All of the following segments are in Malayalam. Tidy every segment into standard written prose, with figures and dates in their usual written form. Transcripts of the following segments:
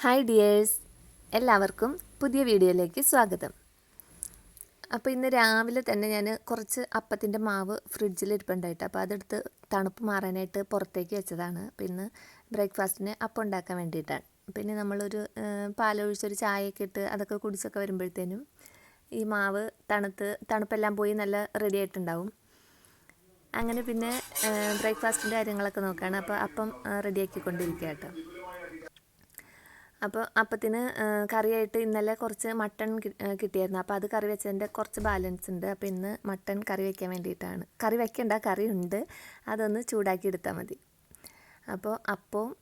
ഹായ് ഡിയേഴ്സ്, എല്ലാവർക്കും പുതിയ വീഡിയോയിലേക്ക് സ്വാഗതം. അപ്പോൾ ഇന്ന് രാവിലെ തന്നെ ഞാൻ കുറച്ച് അപ്പത്തിൻ്റെ മാവ് ഫ്രിഡ്ജിലിരിപ്പുണ്ടായിട്ട് അപ്പോൾ അതെടുത്ത് തണുപ്പ് മാറാനായിട്ട് പുറത്തേക്ക് വെച്ചതാണ്. അപ്പോൾ ഇന്ന് ബ്രേക്ക്ഫാസ്റ്റിന് അപ്പം ഉണ്ടാക്കാൻ വേണ്ടിയിട്ടാണ്. പിന്നെ നമ്മളൊരു പാലൊഴിച്ചൊരു ചായയൊക്കെ ഇട്ട് അതൊക്കെ കുടിച്ചൊക്കെ വരുമ്പോഴത്തേനും ഈ മാവ് തണുപ്പെല്ലാം പോയി നല്ല റെഡി ആയിട്ടുണ്ടാവും. അങ്ങനെ പിന്നെ ബ്രേക്ക്ഫാസ്റ്റിൻ്റെ കാര്യങ്ങളൊക്കെ നോക്കുകയാണ്. അപ്പോൾ അപ്പം റെഡിയാക്കിക്കൊണ്ടിരിക്കുക കേട്ടോ. അപ്പോൾ അപ്പത്തിന് കറിയായിട്ട് ഇന്നലെ കുറച്ച് മട്ടൺ കിട്ടിയായിരുന്നു. അപ്പോൾ അത് കറി വെച്ചതിൻ്റെ കുറച്ച് ബാലൻസ് ഉണ്ട്. അപ്പോൾ ഇന്ന് മട്ടൺ കറി വയ്ക്കാൻ വേണ്ടിയിട്ടാണ്. കറി വയ്ക്കേണ്ട, കറിയുണ്ട്, അതൊന്ന് ചൂടാക്കി എടുത്താൽ മതി. അപ്പോൾ അപ്പവും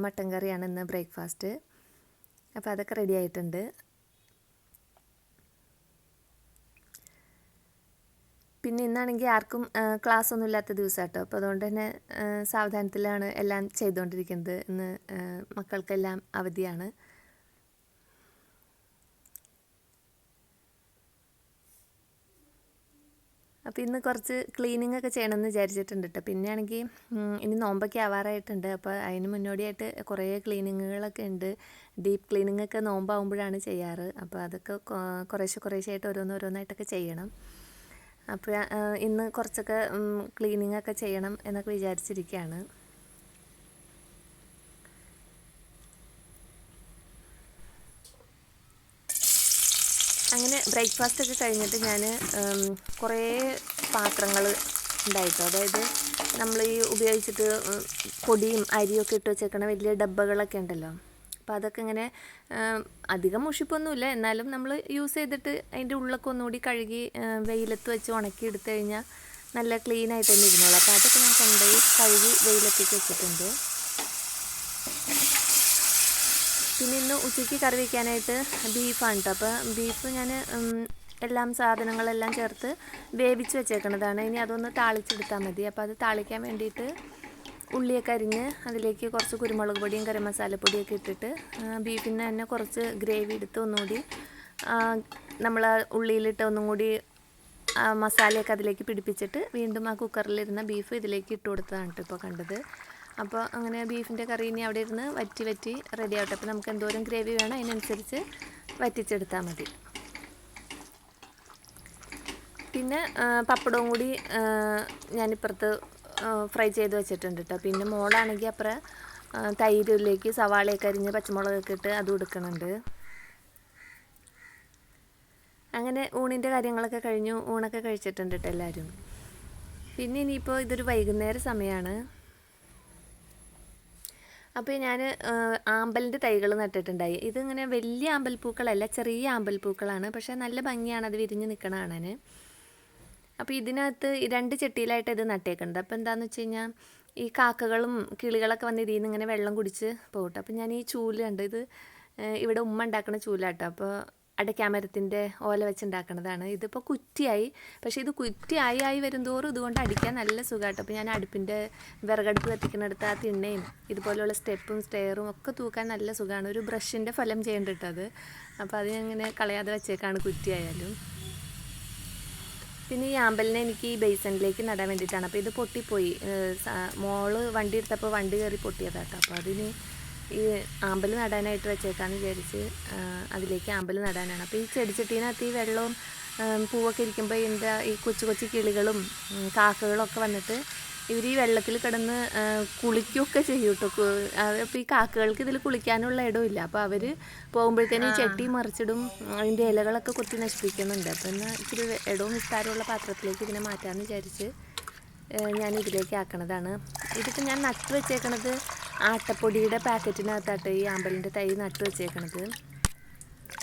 മട്ടൺ കറിയാണ് ഇന്ന് ബ്രേക്ക്ഫാസ്റ്റ്. അപ്പോൾ അതൊക്കെ റെഡി ആയിട്ടുണ്ട്. പിന്നെ ഇന്നാണെങ്കിൽ ആർക്കും ക്ലാസ് ഒന്നും ഇല്ലാത്ത ദിവസം കേട്ടോ. അപ്പോൾ അതുകൊണ്ട് തന്നെ സാവധാനത്തിലാണ് എല്ലാം ചെയ്തുകൊണ്ടിരിക്കുന്നത്. ഇന്ന് മക്കൾക്കെല്ലാം അവധിയാണ്. അപ്പോൾ ഇന്ന് കുറച്ച് ക്ലീനിങ് ഒക്കെ ചെയ്യണമെന്ന് വിചാരിച്ചിട്ടുണ്ട് കേട്ടോ. പിന്നെയാണെങ്കിൽ ഇനി നോമ്പൊക്കെ ആവാറായിട്ടുണ്ട്. അപ്പോൾ അതിന് മുന്നോടിയായിട്ട് കുറേ ക്ലീനിങ്ങുകളൊക്കെ ഉണ്ട്. ഡീപ്പ് ക്ലീനിങ് ഒക്കെ നോമ്പാവുമ്പോഴാണ് ചെയ്യാറ്. അപ്പോൾ അതൊക്കെ കുറേശ്ശായിട്ട് ഓരോന്നായിട്ടൊക്കെ ചെയ്യണം. അപ്പോൾ ഇന്ന് കുറച്ചൊക്കെ ക്ലീനിങ് ഒക്കെ ചെയ്യണം എന്നൊക്കെ വിചാരിച്ചിരിക്കുകയാണ്. അങ്ങനെ ബ്രേക്ക്ഫാസ്റ്റ് ഒക്കെ കഴിഞ്ഞിട്ട് ഞാൻ കുറേ പാത്രങ്ങൾ ഉണ്ടായിട്ടോ. അതായത് നമ്മൾ ഈ ഉപയോഗിച്ചിട്ട് പൊടിയും അരിയൊക്കെ ഇട്ട് വെച്ചേക്കണ വലിയ ഡബ്ബകളൊക്കെ ഉണ്ടല്ലോ. അപ്പോൾ അതൊക്കെ ഇങ്ങനെ അധികം മുഷിപ്പൊന്നുമില്ല, എന്നാലും നമ്മൾ യൂസ് ചെയ്തിട്ട് അതിൻ്റെ ഉള്ളൊക്കെ ഒന്നുകൂടി കഴുകി വെയിലത്ത് വെച്ച് ഉണക്കി എടുത്തു കഴിഞ്ഞാൽ നല്ല ക്ലീനായിട്ട് തന്നെ ഇരുന്നോളൂ. അപ്പോൾ അതൊക്കെ ഞാൻ കൊണ്ടുപോയി കഴുകി വെയിലത്തേക്ക് വെച്ചിട്ടുണ്ട്. പിന്നെ ഇന്ന് ഉച്ചയ്ക്ക് കറി വയ്ക്കാനായിട്ട് ബീഫാണ് കേട്ടോ. അപ്പോൾ ബീഫ് ഞാൻ സാധനങ്ങളെല്ലാം ചേർത്ത് വേവിച്ച് വെച്ചേക്കണതാണ്. ഇനി അതൊന്ന് താളിച്ചെടുത്താൽ മതി. അപ്പോൾ അത് താളിക്കാൻ വേണ്ടിയിട്ട് ഉള്ളിയൊക്കെ അരിഞ്ഞ് അതിലേക്ക് കുറച്ച് കുരുമുളക് പൊടിയും ഗരം മസാലപ്പൊടിയൊക്കെ ഇട്ടിട്ട് ബീഫിന് തന്നെ കുറച്ച് ഗ്രേവി എടുത്ത് ഒന്നുകൂടി നമ്മൾ ഉള്ളിയിലിട്ട് ഒന്നും കൂടി മസാലയൊക്കെ അതിലേക്ക് പിടിപ്പിച്ചിട്ട് വീണ്ടും ആ കുക്കറിലിരുന്ന ബീഫ് ഇതിലേക്ക് ഇട്ട് കൊടുത്തതാണ് കേട്ടോ ഇപ്പോൾ കണ്ടത്. അപ്പോൾ അങ്ങനെ ബീഫിൻ്റെ കറി ഇനി അവിടെ ഇരുന്ന് വറ്റി റെഡി ആവട്ടെ. അപ്പോൾ നമുക്ക് എന്തോരം ഗ്രേവി വേണം അതിനനുസരിച്ച് വറ്റിച്ചെടുത്താൽ മതി. പിന്നെ പപ്പടവും കൂടി ഞാനിപ്പുറത്ത് ഫ്രൈ ചെയ്ത് വെച്ചിട്ടുണ്ട് കേട്ടോ. പിന്നെ മോളാണെങ്കിൽ അപ്പുറം തൈരിലേക്ക് സവാളയൊക്കെ അരിഞ്ഞ് പച്ചമുളകൊക്കെ ഇട്ട് അതും എടുക്കുന്നുണ്ട്. അങ്ങനെ ഊണിൻ്റെ കാര്യങ്ങളൊക്കെ കഴിഞ്ഞു. ഊണൊക്കെ കഴിച്ചിട്ടുണ്ട് കേട്ടോ എല്ലാവരും. പിന്നെ ഇനിയിപ്പോൾ ഇതൊരു വൈകുന്നേര സമയമാണ്. അപ്പോൾ ഞാൻ ആമ്പലിൻ്റെ തൈകൾ നട്ടിട്ടുണ്ടായി. ഇതിങ്ങനെ വലിയ ആമ്പൽപ്പൂക്കളല്ല, ചെറിയ ആമ്പൽപ്പൂക്കളാണ്. പക്ഷേ നല്ല ഭംഗിയാണ് അത് വിരിഞ്ഞ് നിൽക്കണ കാണാൻ. അപ്പോൾ ഇതിനകത്ത് 2 ചട്ടിയിലായിട്ട് ഇത് നട്ടേക്കുന്നത്. അപ്പോൾ എന്താണെന്ന് വെച്ച് കഴിഞ്ഞാൽ ഈ കാക്കകളും കിളികളൊക്കെ വന്ന് ഇതിൽ നിന്ന് ഇങ്ങനെ വെള്ളം കുടിച്ച് പോകട്ടെ. അപ്പോൾ ഞാൻ ഈ ചൂലുണ്ട്, ഇത് ഇവിടെ ഉമ്മ ഉണ്ടാക്കുന്ന ചൂലാട്ടോ. അപ്പോൾ അടയ്ക്കാമരത്തിൻ്റെ ഓല വെച്ചുണ്ടാക്കണതാണ്. ഇതിപ്പോൾ കുറ്റിയായി, പക്ഷേ ഇത് കുറ്റിയായി വരുന്തോറും ഇതുകൊണ്ട് അടിക്കാൻ നല്ല സുഖമാട്ടോ. അപ്പോൾ ഞാൻ അടുപ്പിൻ്റെ വിറകടുപ്പ് കത്തിക്കുന്നിടത്ത് ആ തിണ്ണയും ഇതുപോലെയുള്ള സ്റ്റെപ്പും സ്റ്റെയറും ഒക്കെ തൂക്കാൻ നല്ല സുഖമാണ്. ഒരു ബ്രഷിൻ്റെ ഫലം ചെയ്യേണ്ടിട്ടത്. അപ്പോൾ അത് അങ്ങനെ കളയാതെ വെച്ചേക്കാണ് കുറ്റിയായാലും. പിന്നെ ഈ ആമ്പലിനെ എനിക്ക് ഈ ബേസണിലേക്ക് നടാൻ വേണ്ടിയിട്ടാണ്. അപ്പോൾ ഇത് പൊട്ടിപ്പോയി. മോള് വണ്ടി എടുത്തപ്പോൾ വണ്ടി കയറി പൊട്ടിയതാട്ടോ. അപ്പോൾ അതിന് ഈ ആമ്പൽ നടാനായിട്ട് വെച്ചേക്കാന്ന് വിചാരിച്ച് അതിലേക്ക് ആമ്പൽ നടാനാണ്. അപ്പോൾ ഈ ചെടിച്ചട്ടീനകത്ത് ഈ വെള്ളവും പൂവൊക്കെ ഇരിക്കുമ്പോൾ ഈ കൊച്ചു കിളികളും കാക്കകളും ഒക്കെ വന്നിട്ട് ഇവർ ഈ വെള്ളത്തിൽ കിടന്ന് കുളിക്കുകയൊക്കെ ചെയ്യും കേട്ടോ. അപ്പോൾ ഈ കാക്കകൾക്ക് ഇതിൽ കുളിക്കാനുള്ള ഇടമില്ല. അപ്പോൾ അവർ പോകുമ്പോഴത്തേനും ഈ ചട്ടി മറിച്ചിടും, അതിൻ്റെ ഇലകളൊക്കെ കൊത്തി നശിപ്പിക്കുന്നുണ്ട്. അപ്പോൾ എന്നാൽ ഇച്ചിരി ഇടവും വിസ്താരമുള്ള പാത്രത്തിലേക്ക് ഇതിനെ മാറ്റാമെന്ന് വിചാരിച്ച് ഞാൻ ഇതിലേക്ക് ആക്കണതാണ്. ഇതിപ്പോൾ ഞാൻ നട്ട് വെച്ചേക്കണത് ആട്ടപ്പൊടിയുടെ പാക്കറ്റിനകത്താട്ടോ ഈ ആമ്പലിൻ്റെ തൈ നട്ട് വെച്ചേക്കണത്.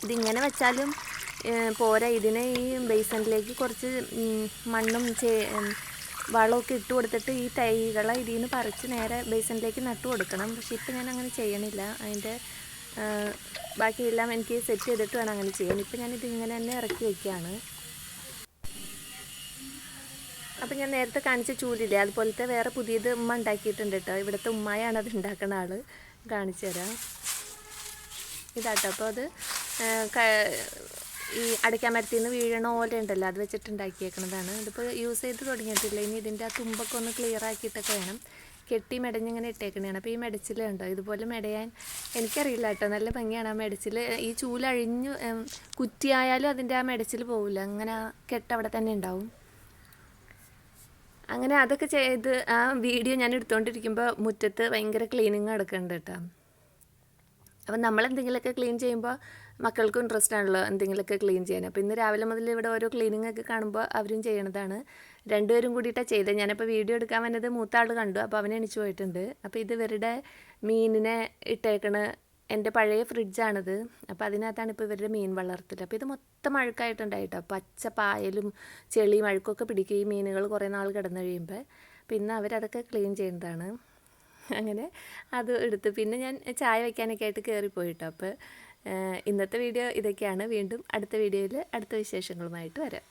ഇതിങ്ങനെ വെച്ചാലും പോരാ, ഇതിനെ ഈ ബേസണിലേക്ക് കുറച്ച് മണ്ണും വളമൊക്കെ ഇട്ട് കൊടുത്തിട്ട് ഈ തൈകളെ ഇതിൽ നിന്ന് പറിച്ച് നേരെ ബേസണിലേക്ക് നട്ടു കൊടുക്കണം. പക്ഷെ ഇപ്പം ഞാൻ അങ്ങനെ ചെയ്യണില്ല. അതിൻ്റെ ബാക്കിയെല്ലാം എനിക്ക് സെറ്റ് ചെയ്തിട്ട് വേണം അങ്ങനെ ചെയ്യാൻ. ഇപ്പം ഞാനിത് ഇങ്ങനെ തന്നെ ഇറക്കി വയ്ക്കുകയാണ്. അപ്പം ഞാൻ നേരത്തെ കാണിച്ച ചൂലില്ലേ, അതുപോലത്തെ വേറെ പുതിയത് ഉമ്മ ഉണ്ടാക്കിയിട്ടുണ്ട് കേട്ടോ. ഇവിടുത്തെ ഉമ്മയാണ് അത് ഉണ്ടാക്കുന്ന ആൾ. കാണിച്ചു തരാം. ഇതാട്ടോ. അപ്പോൾ അത് ഈ അടയ്ക്കാമരത്തിൽ നിന്ന് വീഴണ ഓല ഉണ്ടല്ലോ, അത് വെച്ചിട്ട് ഉണ്ടാക്കിയേക്കണതാണ്. ഇതിപ്പോൾ യൂസ് ചെയ്ത് തുടങ്ങിയിട്ടില്ല. ഇനി ഇതിൻ്റെ ആ തുമ്പൊക്കെ ഒന്ന് ക്ലിയർ ആക്കിയിട്ടൊക്കെ വേണം. കെട്ടി മെടഞ്ഞിങ്ങനെ ഇട്ടേക്കണതാണ്. അപ്പോൾ ഈ മെടച്ചിൽ ഉണ്ടോ ഇതുപോലെ മെടയാൻ എനിക്കറിയില്ല കേട്ടോ, നല്ല ഭംഗിയാണ് ആ മെടച്ചിൽ. ഈ ചൂലഴിഞ്ഞ് കുറ്റിയായാലും അതിൻ്റെ ആ മെടച്ചിൽ പോവില്ല, അങ്ങനെ ആ കെട്ട് അവിടെ തന്നെ ഉണ്ടാവും. അങ്ങനെ അതൊക്കെ ചെയ്ത് ആ വീഡിയോ ഞാൻ എടുത്തുകൊണ്ടിരിക്കുമ്പോൾ മുറ്റത്ത് ഭയങ്കര ക്ലീനിങ് നടക്കുന്നുണ്ട് കേട്ടോ. അപ്പം നമ്മളെന്തെങ്കിലുമൊക്കെ ക്ലീൻ ചെയ്യുമ്പോൾ മക്കൾക്കും ഇൻട്രസ്റ്റ് ആണല്ലോ എന്തെങ്കിലുമൊക്കെ ക്ലീൻ ചെയ്യാൻ. അപ്പോൾ ഇന്ന് രാവിലെ മുതൽ ഇവിടെ ഓരോ ക്ലീനിങ് ഒക്കെ കാണുമ്പോൾ അവരും ചെയ്യണതാണ്. രണ്ടുപേരും കൂടിയിട്ടാണ് ചെയ്തത്. ഞാനപ്പോൾ വീഡിയോ എടുക്കാൻ വന്നത് മൂത്ത ആൾ കണ്ടു, അപ്പോൾ അവനെ എണിച്ചു പോയിട്ടുണ്ട്. അപ്പോൾ ഇത് ഇവരുടെ മീനിനെ ഇട്ടേക്കണ എൻ്റെ പഴയ ഫ്രിഡ്ജാണിത്. അപ്പോൾ അതിനകത്താണ് ഇപ്പോൾ ഇവരുടെ മീൻ വളർത്തൽ. അപ്പോൾ ഇത് മൊത്തം അഴുക്കായിട്ടുണ്ടായിട്ടോ, പച്ച പായലും ചെളിയും അഴുക്കൊക്കെ പിടിക്കും ഈ മീനുകൾ കുറേ നാൾ കിടന്നു കഴിയുമ്പോൾ. പിന്നെ അവരതൊക്കെ ക്ലീൻ ചെയ്യുന്നതാണ്. അങ്ങനെ അത് എടുത്ത് പിന്നെ ഞാൻ ചായ വയ്ക്കാനൊക്കെ ആയിട്ട് കയറിപ്പോയിട്ടോ. അപ്പോൾ ഇന്നത്തെ വീഡിയോ ഇതൊക്കെയാണ്. വീണ്ടും അടുത്ത വീഡിയോയിൽ അടുത്ത വിശേഷങ്ങളുമായിട്ട് വരാം.